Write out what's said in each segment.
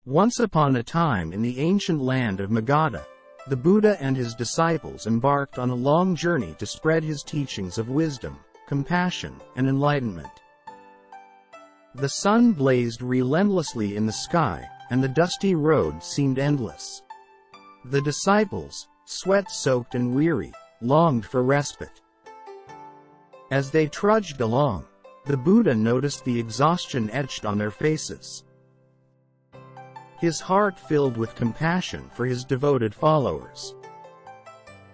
Once upon a time in the ancient land of Magadha, the Buddha and his disciples embarked on a long journey to spread his teachings of wisdom, compassion, and enlightenment. The sun blazed relentlessly in the sky, and the dusty road seemed endless. The disciples, sweat-soaked and weary, longed for respite. As they trudged along, the Buddha noticed the exhaustion etched on their faces. His heart filled with compassion for his devoted followers.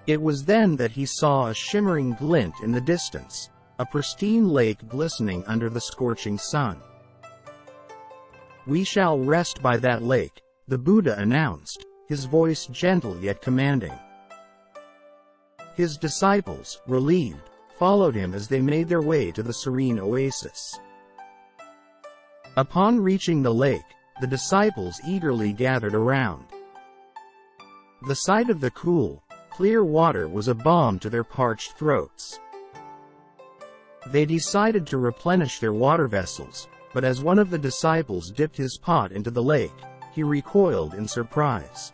It was then that he saw a shimmering glint in the distance, a pristine lake glistening under the scorching sun. "We shall rest by that lake," the Buddha announced, his voice gentle yet commanding. His disciples, relieved, followed him as they made their way to the serene oasis. Upon reaching the lake, the disciples eagerly gathered around. The sight of the cool, clear water was a balm to their parched throats. They decided to replenish their water vessels, but as one of the disciples dipped his pot into the lake, he recoiled in surprise.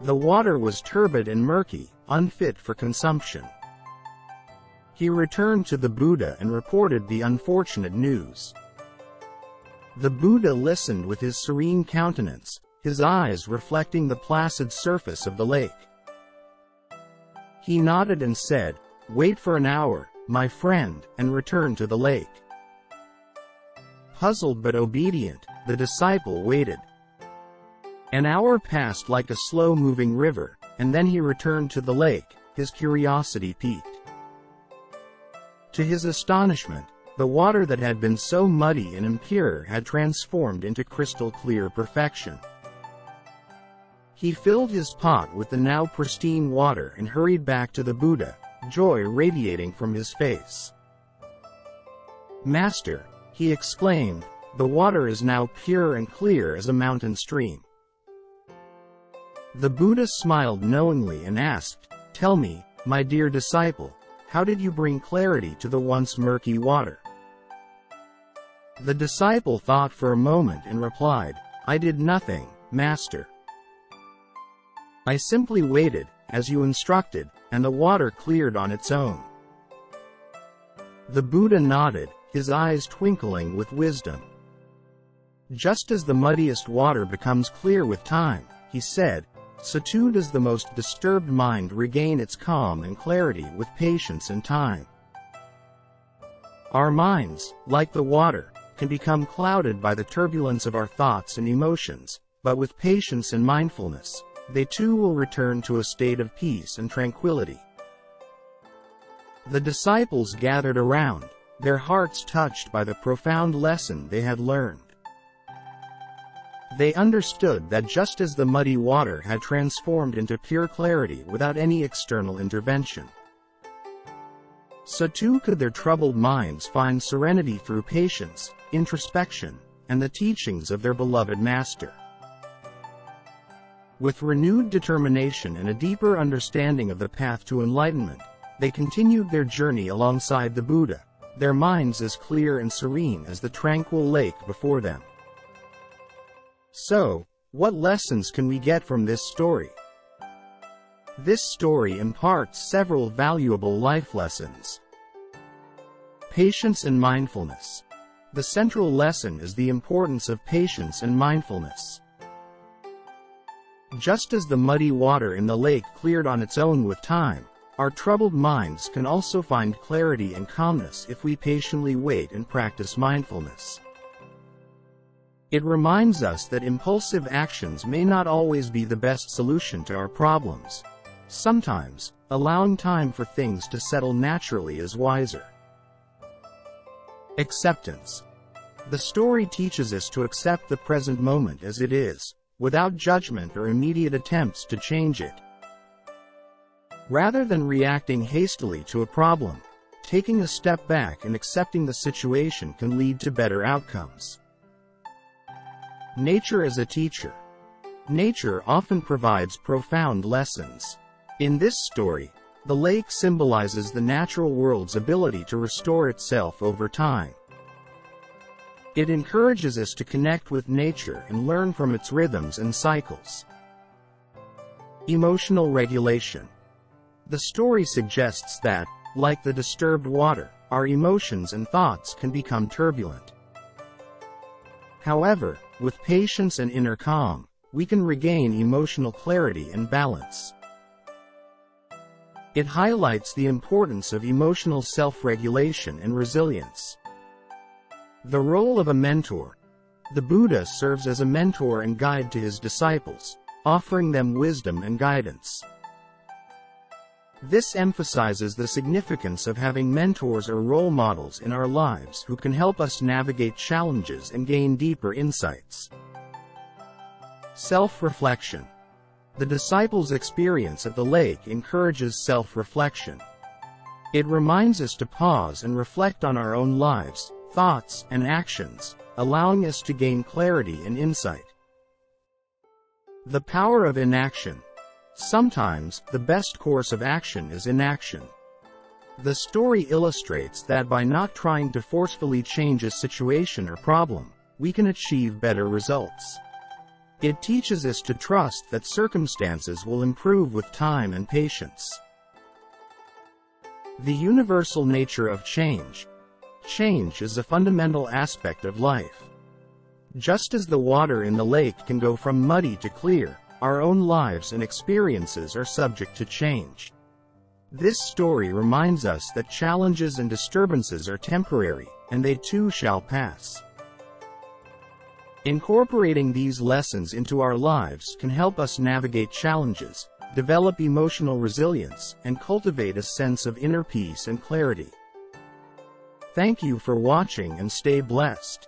The water was turbid and murky, unfit for consumption. He returned to the Buddha and reported the unfortunate news. The Buddha listened with his serene countenance, his eyes reflecting the placid surface of the lake. He nodded and said, "Wait for an hour, my friend," and returned to the lake. Puzzled but obedient, the disciple waited. An hour passed like a slow-moving river, and then he returned to the lake, his curiosity piqued. To his astonishment, the water that had been so muddy and impure had transformed into crystal-clear perfection. He filled his pot with the now pristine water and hurried back to the Buddha, joy radiating from his face. "Master," he exclaimed, "the water is now pure and clear as a mountain stream." The Buddha smiled knowingly and asked, "Tell me, my dear disciple, how did you bring clarity to the once murky water?" The disciple thought for a moment and replied, "I did nothing, Master. I simply waited, as you instructed, and the water cleared on its own." The Buddha nodded, his eyes twinkling with wisdom. "Just as the muddiest water becomes clear with time," he said, "so too does the most disturbed mind regain its calm and clarity with patience and time." Our minds, like the water, can become clouded by the turbulence of our thoughts and emotions, but with patience and mindfulness, they too will return to a state of peace and tranquility. The disciples gathered around, their hearts touched by the profound lesson they had learned. They understood that just as the muddy water had transformed into pure clarity without any external intervention, so too could their troubled minds find serenity through patience, introspection, and the teachings of their beloved Master. With renewed determination and a deeper understanding of the path to enlightenment, they continued their journey alongside the Buddha, their minds as clear and serene as the tranquil lake before them. So, what lessons can we get from this story? This story imparts several valuable life lessons. Patience and mindfulness. The central lesson is the importance of patience and mindfulness. Just as the muddy water in the lake cleared on its own with time, our troubled minds can also find clarity and calmness if we patiently wait and practice mindfulness. It reminds us that impulsive actions may not always be the best solution to our problems. Sometimes, allowing time for things to settle naturally is wiser. Acceptance. The story teaches us to accept the present moment as it is, without judgment or immediate attempts to change it. Rather than reacting hastily to a problem, taking a step back and accepting the situation can lead to better outcomes. Nature as a teacher. Nature often provides profound lessons. In this story, the lake symbolizes the natural world's ability to restore itself over time. It encourages us to connect with nature and learn from its rhythms and cycles. Emotional regulation. The story suggests that, like the disturbed water, our emotions and thoughts can become turbulent. However, with patience and inner calm, we can regain emotional clarity and balance. It highlights the importance of emotional self-regulation and resilience. The role of a mentor. The Buddha serves as a mentor and guide to his disciples, offering them wisdom and guidance. This emphasizes the significance of having mentors or role models in our lives who can help us navigate challenges and gain deeper insights. Self-reflection. The disciples' experience at the lake encourages self-reflection. It reminds us to pause and reflect on our own lives, thoughts, and actions, allowing us to gain clarity and insight. The power of inaction. Sometimes, the best course of action is inaction. The story illustrates that by not trying to forcefully change a situation or problem, we can achieve better results. It teaches us to trust that circumstances will improve with time and patience. The universal nature of change. Change is a fundamental aspect of life. Just as the water in the lake can go from muddy to clear, our own lives and experiences are subject to change. This story reminds us that challenges and disturbances are temporary, and they too shall pass. Incorporating these lessons into our lives can help us navigate challenges, develop emotional resilience, and cultivate a sense of inner peace and clarity. Thank you for watching and stay blessed.